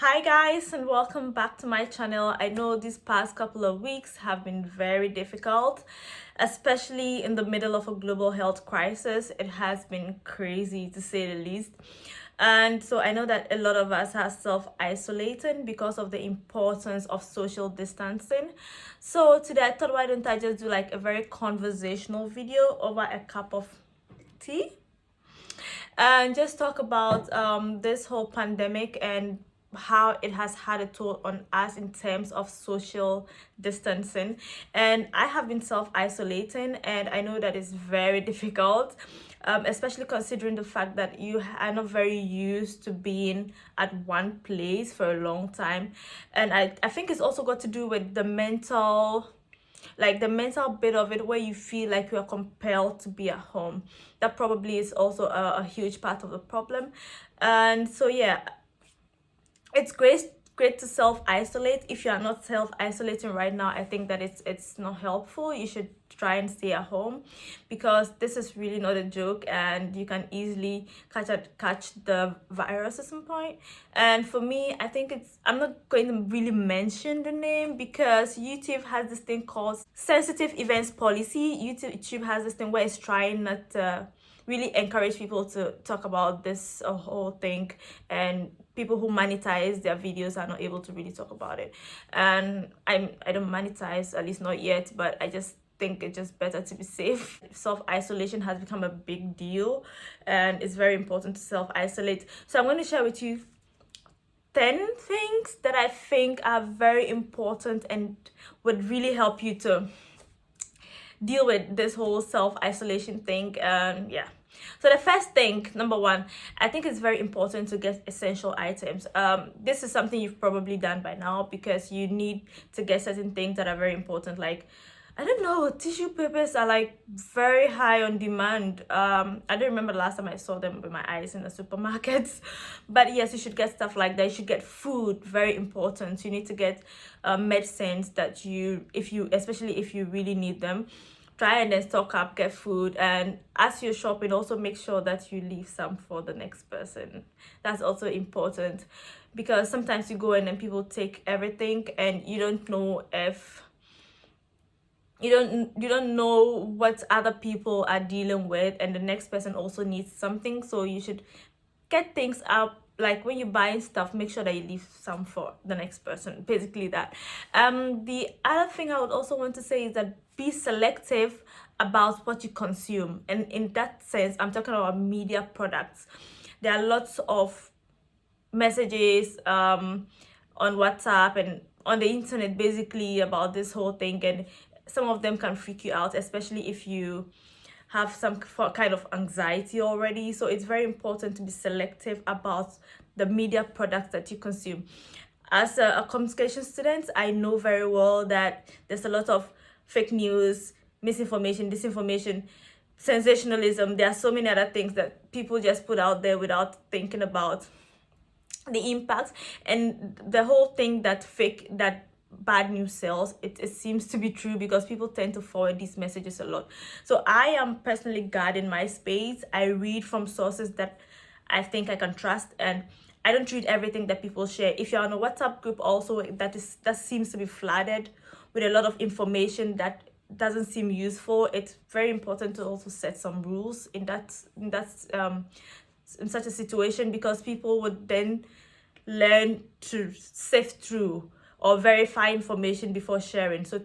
Hi guys, and welcome back to my channel. I know these past couple of weeks have been very difficult, especially in the middle of a global health crisis. It has been crazy to say the least. And so I know that a lot of us are self-isolating because of the importance of social distancing. So today I thought, why don't I just do like a very conversational video over a cup of tea and just talk about this whole pandemic and how it has had a toll on us in terms of social distancing. And I have been self-isolating, and I know that it's very difficult, especially considering the fact that you are not very used to being at one place for a long time. And I think it's also got to do with the mental bit of it, where you feel like you are compelled to be at home. That probably is also a huge part of the problem. And so yeah, it's great to self-isolate. If you are not self-isolating right now, I think that it's not helpful. You should try and stay at home, because this is really not a joke, and you can easily catch the virus at some point. And for me, I think I'm not going to really mention the name, because YouTube has this thing called sensitive events policy. YouTube has this thing where it's trying not to really encourage people to talk about this whole thing, and people who monetize their videos are not able to really talk about it. And I don't monetize, at least not yet, but I just think it's just better to be safe. Self-isolation has become a big deal, and it's very important to self-isolate. So I'm going to share with you 10 things that I think are very important and would really help you to deal with this whole self-isolation thing. Yeah, so the first thing, number one, I think it's very important to get essential items. This is something you've probably done by now, because you need to get certain things that are very important, like, I don't know, tissue papers are like very high on demand. I don't remember the last time I saw them with my eyes in the supermarkets. But yes, you should get stuff like that. You should get food, very important. You need to get medicines that especially if you really need them. Try and then stock up, get food, and as you're shopping, also make sure that you leave some for the next person. That's also important, because sometimes you go in and people take everything, and you don't know if you don't know what other people are dealing with, and the next person also needs something. So you should get things up, like when you're buying stuff, make sure that you leave some for the next person, basically that. The other thing I would also want to say is that be selective about what you consume, and in that sense, I'm talking about media products. There are lots of messages on WhatsApp and on the internet, basically, about this whole thing, and some of them can freak you out, especially if you have some kind of anxiety already. So it's very important to be selective about the media products that you consume. As a communication student, I know very well that there's a lot of fake news, misinformation, disinformation, sensationalism. There are so many other things that people just put out there without thinking about the impact. And the whole thing that bad news sells, it seems to be true, because people tend to forward these messages a lot. So I am personally guarding my space. I read from sources that I think I can trust, and I don't read everything that people share. If you're on a WhatsApp group also that seems to be flooded with a lot of information that doesn't seem useful, it's very important to also set some rules in such a situation, because people would then learn to sift through or verify information before sharing. So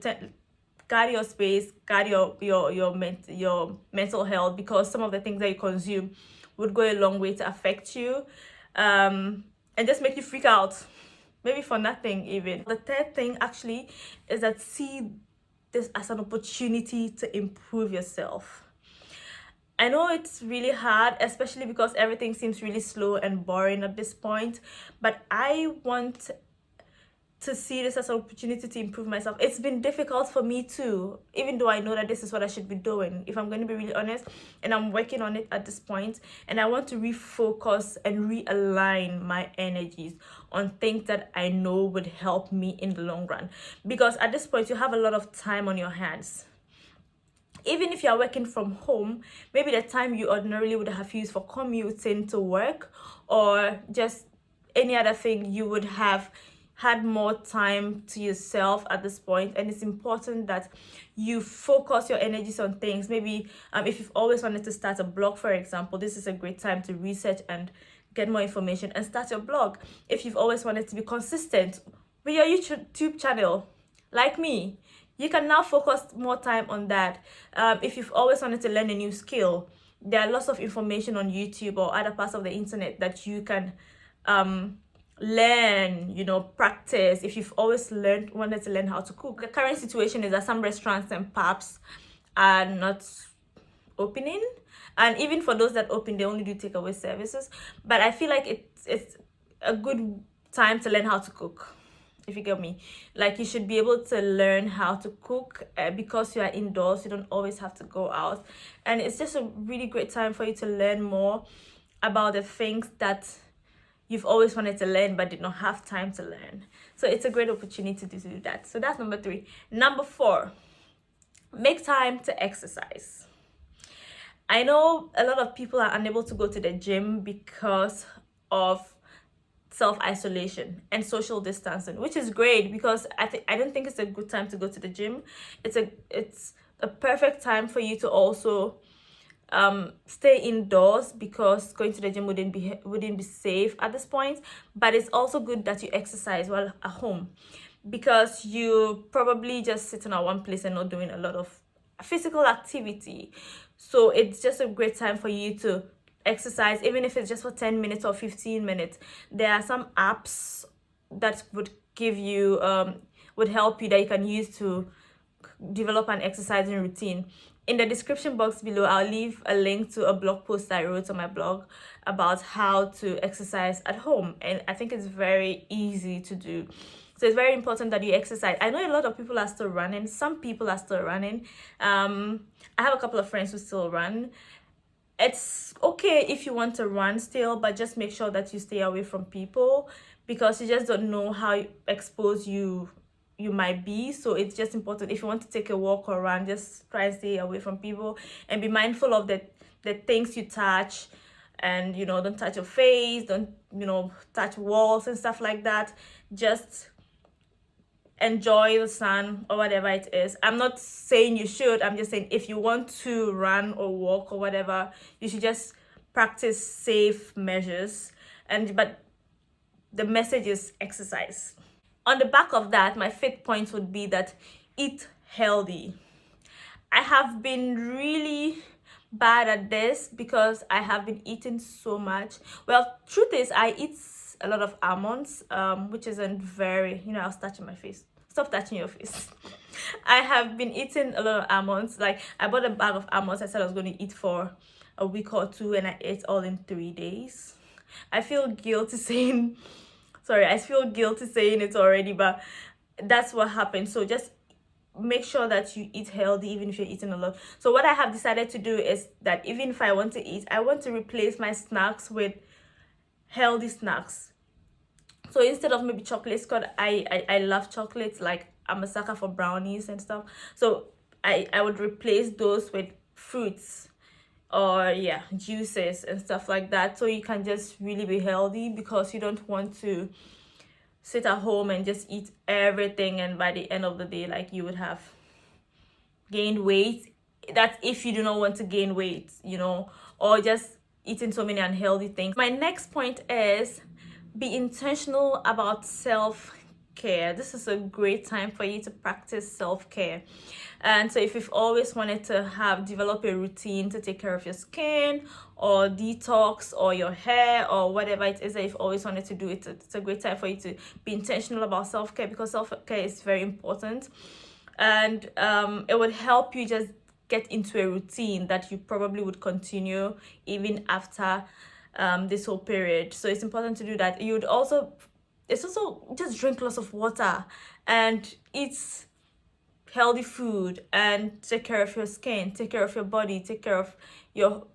guard your space, guard your mental health, because some of the things that you consume would go a long way to affect you, and just make you freak out, maybe for nothing even. The third thing actually is that see this as an opportunity to improve yourself. I know it's really hard, especially because everything seems really slow and boring at this point, but I want to see this as an opportunity to improve myself. It's been difficult for me too, even though I know that this is what I should be doing, if I'm going to be really honest, and I'm working on it at this point. And I want to refocus and realign my energies on things that I know would help me in the long run, because at this point you have a lot of time on your hands. Even if you're working from home, maybe the time you ordinarily would have used for commuting to work, or just any other thing, you would have had more time to yourself at this point. And it's important that you focus your energies on things. Maybe if you've always wanted to start a blog, for example, this is a great time to research and get more information and start your blog. If you've always wanted to be consistent with your YouTube channel, like me, you can now focus more time on that. If you've always wanted to learn a new skill, there are lots of information on YouTube or other parts of the internet that you can learn, practice. If you've always wanted to learn how to cook, the current situation is that some restaurants and pubs are not opening, and even for those that open, they only do takeaway services. But I feel like it's a good time to learn how to cook, if you get me. Like, you should be able to learn how to cook because you are indoors. You don't always have to go out, and it's just a really great time for you to learn more about the things that you've always wanted to learn but did not have time to learn. So it's a great opportunity to do that. So that's number 3. Number 4, make time to exercise. I know a lot of people are unable to go to the gym because of self-isolation and social distancing, which is great, because I don't think it's a good time to go to the gym. It's a perfect time for you to also stay indoors, because going to the gym wouldn't be safe at this point. But it's also good that you exercise while at home, because you probably just sitting at one place and not doing a lot of physical activity. So it's just a great time for you to exercise, even if it's just for 10 minutes or 15 minutes. There are some apps that would give you would help you, that you can use to develop an exercising routine. In the description box below, I'll leave a link to a blog post I wrote on my blog about how to exercise at home, and I think it's very easy to do. So it's very important that you exercise. I know a lot of people are still running. Some people are still running. I have a couple of friends who still run. It's okay if you want to run still, but just make sure that you stay away from people, because you just don't know how exposed you might be. So it's just important, if you want to take a walk or run, just try and stay away from people and be mindful of the things you touch. And don't touch your face, don't touch walls and stuff like that. Just enjoy the sun or whatever it is. I'm not saying you should, I'm just saying if you want to run or walk or whatever, you should just practice safe measures. But the message is exercise. On the back of that, my 5th point would be that eat healthy. I have been really bad at this because I have been eating so much. Well, truth is, I eat a lot of almonds, which isn't very, I was touching my face. Stop touching your face. I have been eating a lot of almonds. Like, I bought a bag of almonds. I said I was going to eat for a week or 2, and I ate all in 3 days. I feel guilty saying it already, but that's what happened. So just make sure that you eat healthy, even if you're eating a lot. So what I have decided to do is that even if I want to eat, I want to replace my snacks with healthy snacks. So instead of maybe chocolates, because I love chocolates, like I'm a sucker for brownies and stuff. So I would replace those with fruits or juices and stuff like that, so you can just really be healthy, because you don't want to sit at home and just eat everything, and by the end of the day, like, you would have gained weight. That's if you do not want to gain weight, or just eating so many unhealthy things. My next point is be intentional about self-care. This is a great time for you to practice self-care. And so if you've always wanted to develop a routine to take care of your skin or detox or your hair or whatever it is that you've always wanted to do, it's a great time for you to be intentional about self-care, because self-care is very important. And it would help you just get into a routine that you probably would continue even after this whole period. So it's important to do that. It's also just drink lots of water and eat healthy food and take care of your skin, take care of your body, take care of your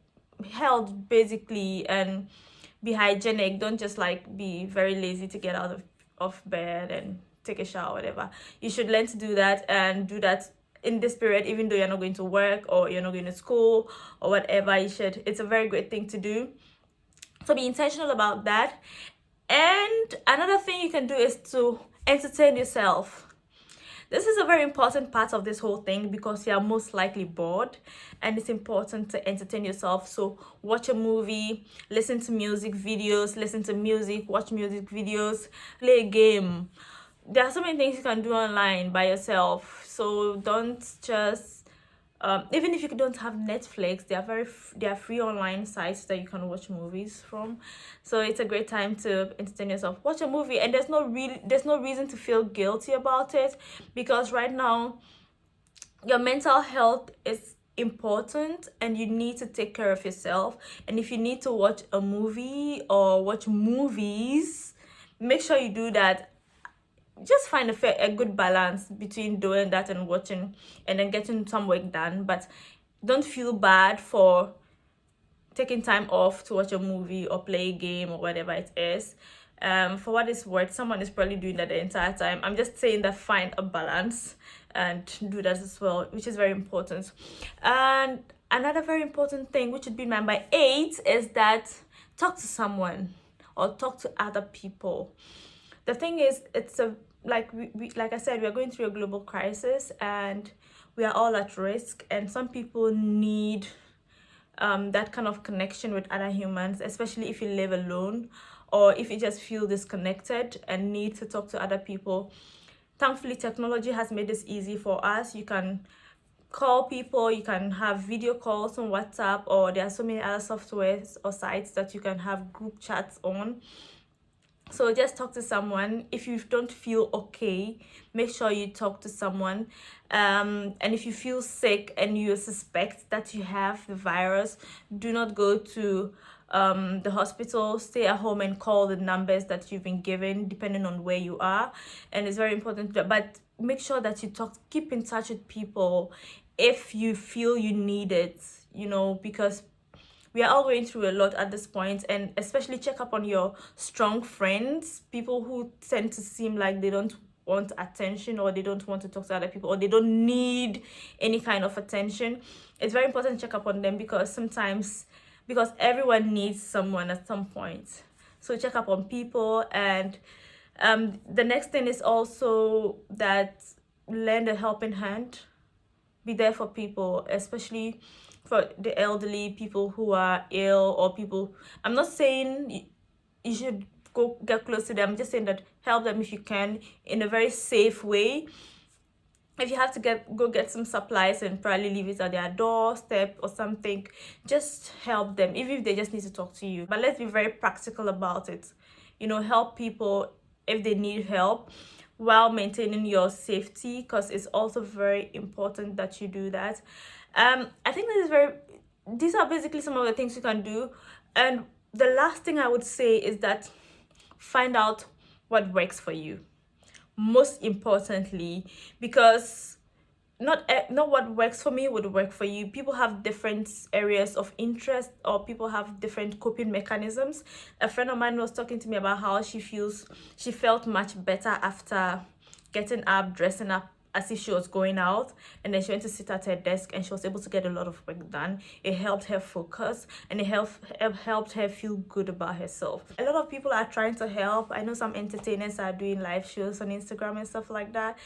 health basically, and be hygienic. Don't just be very lazy to get out of bed and take a shower, whatever. You should learn to do that, and do that in this period, even though you're not going to work or you're not going to school or whatever. It's a very great thing to do. So be intentional about that. And another thing you can do is to entertain yourself. This is a very important part of this whole thing because you are most likely bored, and it's important to entertain yourself. So watch a movie, listen to music videos, watch music videos, play a game. There are so many things you can do online by yourself. So don't just even if you don't have Netflix, there are free online sites that you can watch movies from. So it's a great time to entertain yourself. Watch a movie, and there's no reason to feel guilty about it, because right now your mental health is important and you need to take care of yourself. And if you need to watch a movie or watch movies, make sure you do that. Just find a good balance between doing that and watching and then getting some work done. But don't feel bad for taking time off to watch a movie or play a game or whatever it is. For what it's worth, someone is probably doing that the entire time. I'm just saying that find a balance and do that as well, which is very important. And another very important thing, which would be number 8, is that talk to someone or talk to other people. The thing is, it's a like I said, we are going through a global crisis and we are all at risk, and some people need that kind of connection with other humans, especially if you live alone or if you just feel disconnected and need to talk to other people. Thankfully, technology has made this easy for us. You can call people, you can have video calls on WhatsApp, or there are so many other softwares or sites that you can have group chats on. So just talk to someone. If you don't feel okay, make sure you talk to someone. And if you feel sick and you suspect that you have the virus, do not go to the hospital. Stay at home and call the numbers that you've been given, depending on where you are. And it's very important. But make sure that you keep in touch with people if you feel you need it, because we are all going through a lot at this point. And especially check up on your strong friends, people who tend to seem like they don't want attention, or they don't want to talk to other people, or they don't need any kind of attention. It's very important to check up on them, because everyone needs someone at some point. So check up on people. And the next thing is also that lend a helping hand. Be there for people, especially for the elderly, people who are ill, or people. I'm not saying you should go get close to them. I'm just saying that help them if you can, in a very safe way. If you have to go get some supplies and probably leave it at their doorstep or something, just help them, even if they just need to talk to you. But let's be very practical about it. Help people if they need help, while maintaining your safety, because it's also very important that you do that. I think these are basically some of the things you can do. And the last thing I would say is that find out what works for you, most importantly, because not what works for me would work for you. People have different areas of interest, or people have different coping mechanisms. A friend of mine was talking to me about how she felt much better after getting up, dressing up as if she was going out, and then she went to sit at her desk and she was able to get a lot of work done. It helped her focus, and it helped her feel good about herself. A lot of people are trying to help. I know some entertainers are doing live shows on Instagram and stuff like that,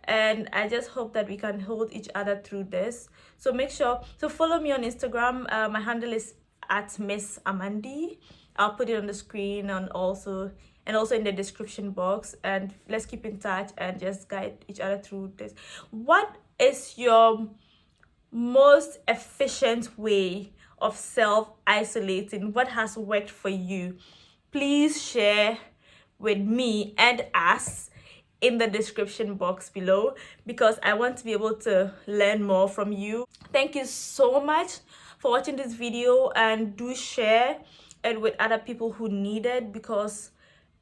and I just hope that we can hold each other through this. So make sure to follow me on Instagram. My handle is at Miss Amandi. I'll put it on the screen and also in the description box. And let's keep in touch and just guide each other through this. What is your most efficient way of self-isolating? What has worked for you? Please share with me and us in the description box below, because I want to be able to learn more from you. Thank you so much for watching this video, and do share it with other people who need it, because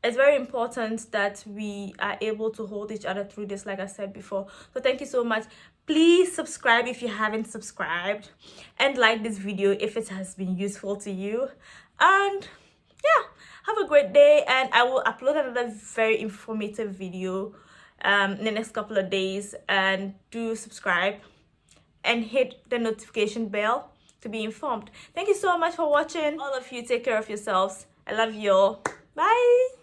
it's very important that we are able to hold each other through this, like I said before. So thank you so much. Please subscribe if you haven't subscribed, and like this video if it has been useful to you. And yeah, have a great day, and I will upload another very informative video in the next couple of days. And do subscribe and hit the notification bell to be informed. Thank you so much for watching. All of you, take care of yourselves. I love you all. Bye.